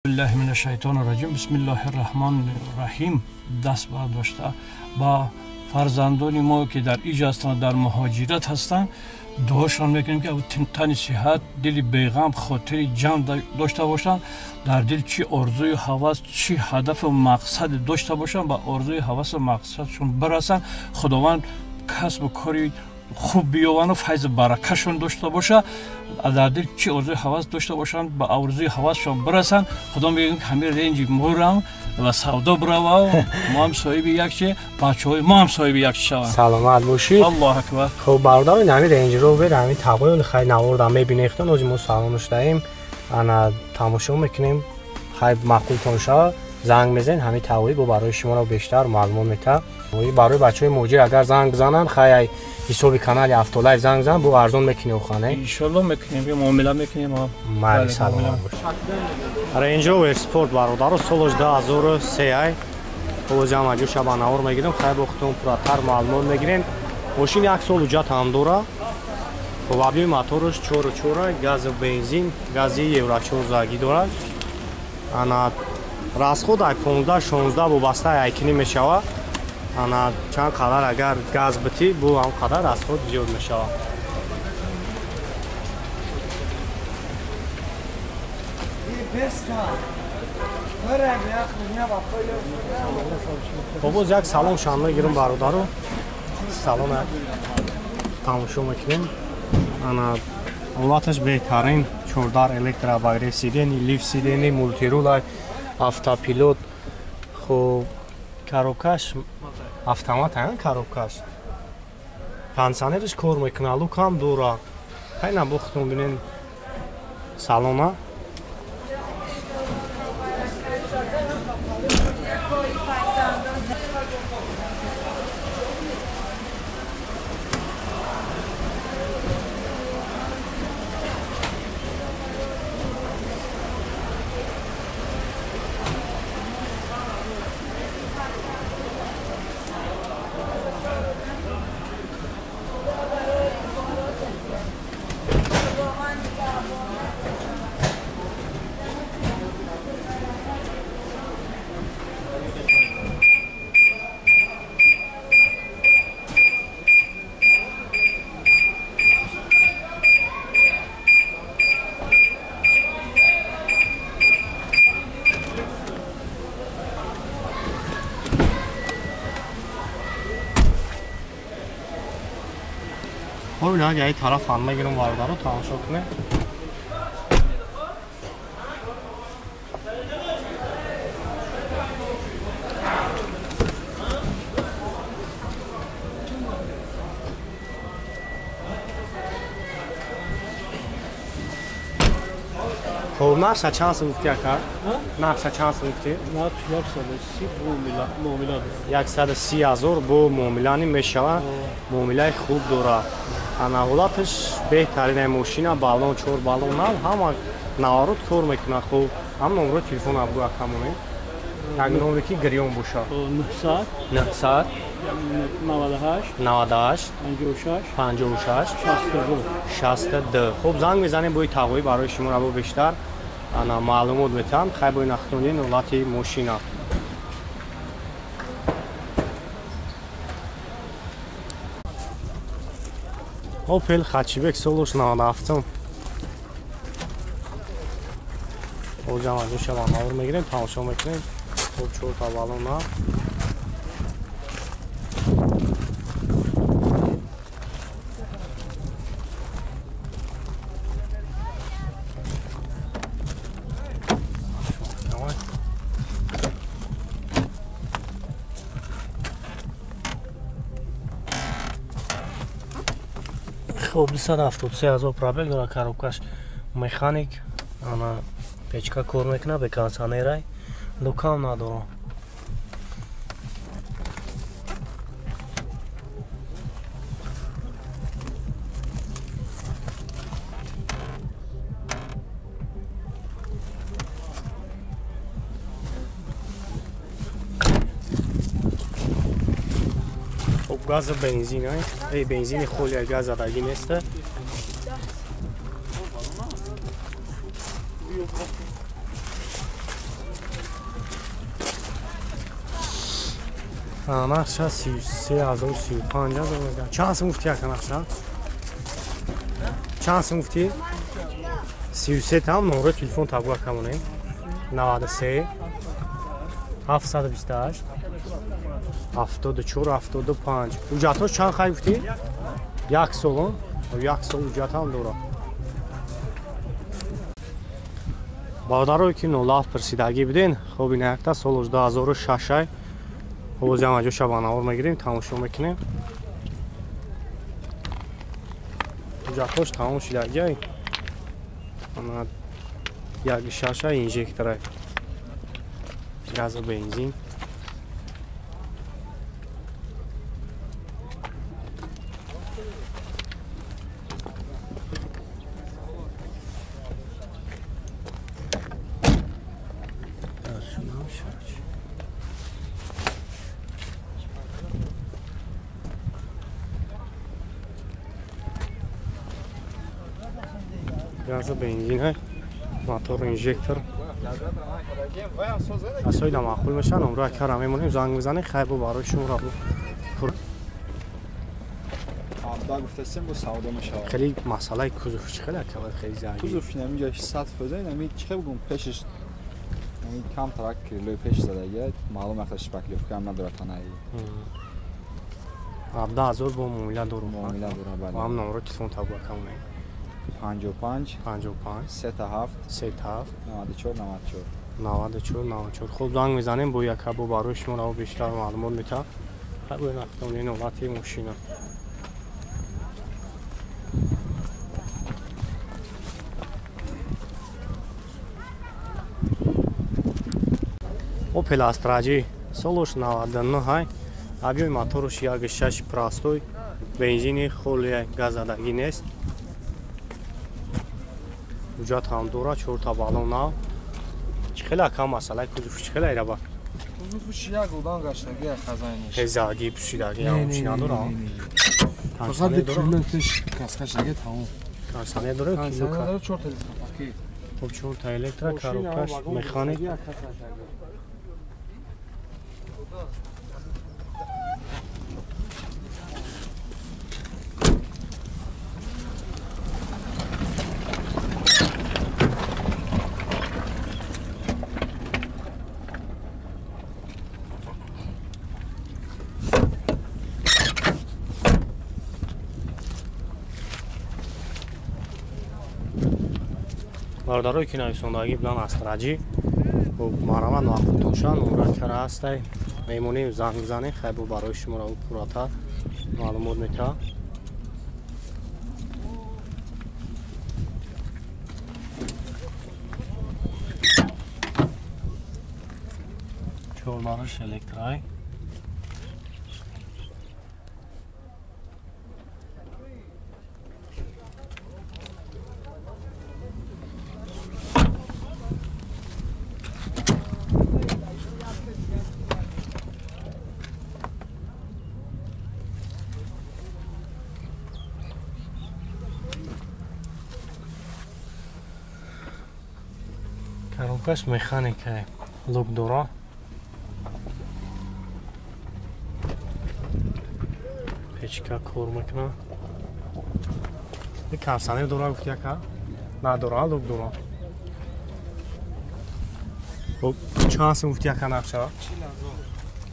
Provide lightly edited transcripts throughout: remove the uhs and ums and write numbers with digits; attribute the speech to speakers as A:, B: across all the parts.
A: بالله من الشیطان الرجیم بسم الله الرحمن الرحیم دست برداشته با فرزندان ما که در اینجا هستند در مهاجرت هستند دعاشان میکنیم که تن صحت دل بیغم خاطر جمع داشته باشند در دل چی آرزوی هوس چی هدف و مقصد داشته باشند با آرزوی هوس و مقصدشون برسن خداوند کسب و کاری خوب بیاون و فیض برکتشون داشته باشه در دل چی آرزوی هوس داشته باشند با آرزوی هوسشون برسن خدا میگه همه رنج مورم و سودا برو ما هم صاحب یک چه بچهای ما هم صاحب یک شوند
B: سلامت باشید
A: الله اکبر
B: خب برادر همین رنج روور همین تقوی خیلی نوردم میبینید از ما سلامش داریم انا تماشا میکنیم خیلی معقولتون شد زنگ بزنید همین تقوی با برای شما رو بیشتر معلومات میده برای بچهای مهاجر اگر زنگ بزنن خیلی حساب کانال $7 زنگ بزن بو ارزون میکنی خانه
A: ان شاء الله میکنیم معامله میکنیم
B: ما سلام رنج روور اسپورت برادر سالش 2003 اوج اماجو شبانه‌ور میگیرم خیلی وقتون پراتر معلومات میگیرین ماشین یک سال وجات هم داره و ابی موتورش 4 گاز و بنزین گازی یورو 4 زاگی داره انا расход ай 15 16 وابسته ایکنی میشوه انا چند قدر اگر گاز بتی بو هم قدر расход زیاد میشوه باز یک سالن شام میگیرم برادرو سالن تماشا میکنیم انا اولاتش بهترین چوردار الکتروباگری سیدنی لیف سیدنی مولتی رول автопилот خب коробкаш автомат ҳан коробкаш пансионериш кор мекунад лукам дора хайна бухтун бинен салона حالا یه طرف هم میگیرم وارد رو تماشا کنه خب نقشه چند سال گفتی اکر؟ نقشه چند سال گفتی؟
A: نه
B: 130,000 بو معاملانی میشوه معامله خوب داره انا حالتش بهترین ماشین بالون 4 بالون نه همه نوارد کار میکنه خوب هم نمره تلفن ابو اکمونه یک نمره کی گریون باشه 900 98 56 62 خب زنگ میزنیم بوی تقوی برای شما رو بیشتر انا معلومات میتم خیلی بوی نختونین ولاتی ماشینا اوپل خاچیبک سولوش 97 او جمعه شما نور میگیریم تماشا میکنیم خب 4 تا بالون ها خب 273,000 пробег дора коробкаш механик ана печка кор мекуна бе кондиционерай лукам надора газ бензин ай бензин холи газ адаги нест نقشه 33,035 چند سمفتی که نقشه؟ چند سمفتی؟ 33 هم نمره تلفن تبگاه کمونه 93 728 74 75 ücretoş çan xayfti? یک سال یک سال ücret هم دوره بادارو که نولاف پرسیدگی بدین خب این هکتا سال 2006 حوضی هم اجا شبانه ور میگیریم تماشا میکنیم ücretoş tamam şidagi ana یک شاشه انژکتور گاز و بنزین گاز و بنزین موتور انژکتور اسایل معقول میشن عمره کار میمونیم زنگ میزنه خیلی برای شما
C: Abda guftesin bu savda meşa.
B: خیلی مسئله کوزوف خیلی کمال خیلی زنگ
C: Kuzuf nemija 100 fözey nemi çıxıb qum peşiş. Yəni kontrak kirli peş zədəyə malum yaxşı bakılıb qəmna duratanayi.
B: abda azor bu muamele durum
C: Muamilə dura bəli.
B: هم نمره تلفن تبگاه کمونه
C: 55
B: 55
C: 37
B: 37
C: 94 94.
B: 94 94 خوب زنگ میزنیم با یک ابو برای شما رو بیشتر معلومات میده خب این اختیار نوبتی ماشینا Opel Astra-G Solosh 99 های объем моторش 1.6 простой бензини خلی газадагӣ нест ҳуҷҷат ҳам дора 4 та балон нав хеле кам масъалаи кузуф хеле раба
D: Kuzufuş ya goldan kaçtaki ya kazanmış.
B: ҳезагӣ пушидаги ҳамчи надора
D: Fakat bir türlü teş kaskaçtaki tamam.
B: кансане дора кило
D: Kansanları çok telefon paket.
B: хуб 4 та электро коробкаш механик бардорои киноисондагӣ билан Astra-G марама нақутоншан умракара ҳастай мемонем занг бизанем хайбу барои шуморо пурратар маълумот метавам чорбараш электрай коробкаш механика лук дора печка кор мекунад кансане дора гуфти яка надора лук дора хуб чанд сум гуфти яка нақша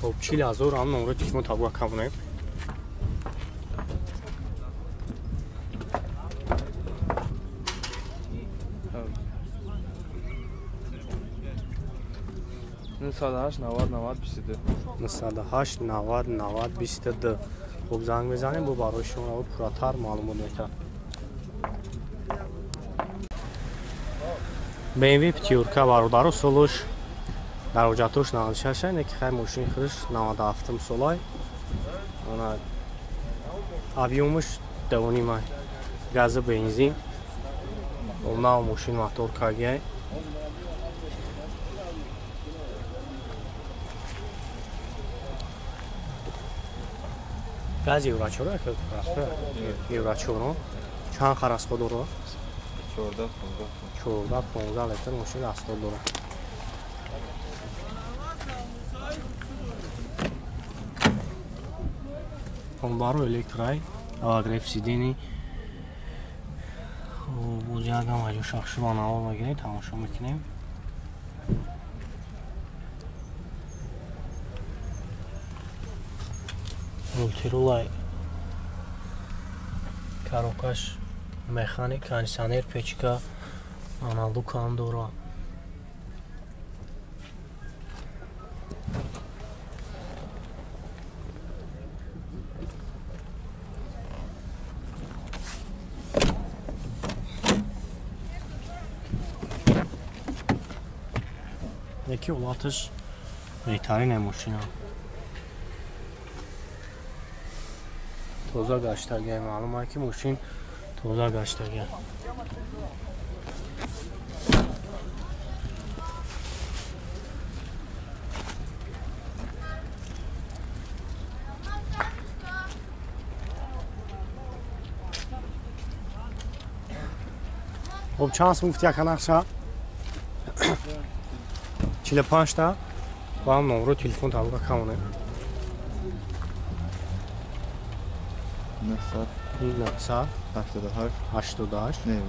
B: хуб 40,000 ҳам номеро телефон табгоҳ камонем
D: Sadaş 90 22.
B: 98 90 90 22 хуб занг мезанем бо барои шумо пурратар маълумот метавам BMW пятиёрка бародару солуш дароҷатуш 96 ай неки хай мошини худаш 97 солай ана объёмаш 2.5 ай газу бензин нав мошин мотор кагиай газ евро 4 евро 4 чанд харасхо дора 14-15 литр мошин расход дора телефон бару электрай агреф сидени боз ягам аҷо шахшивона омагиред тамошо мекунем. Мултирулай карокаш механик кондиционер печка аналук ҳам дорад. یکی اولاتش بهترین ماشینه توزا گشتگی معلومه که ماشین توزا گشتگی خب چند سمفت یک نقشه 45 تا با هم نمره تلفن طبقه کمونه 900 88
C: نه 900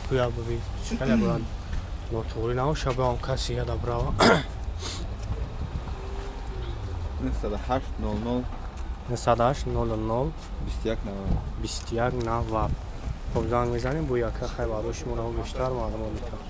B: بیا ببین چقدر برند نوتوری نو شبه هم کسی یاد براوه
C: 908 00
B: 908 00
C: 21 90
B: 21 90 خب زنگ میزنیم بو یکه خیلی برای شما رو بیشتر معلومات میتونم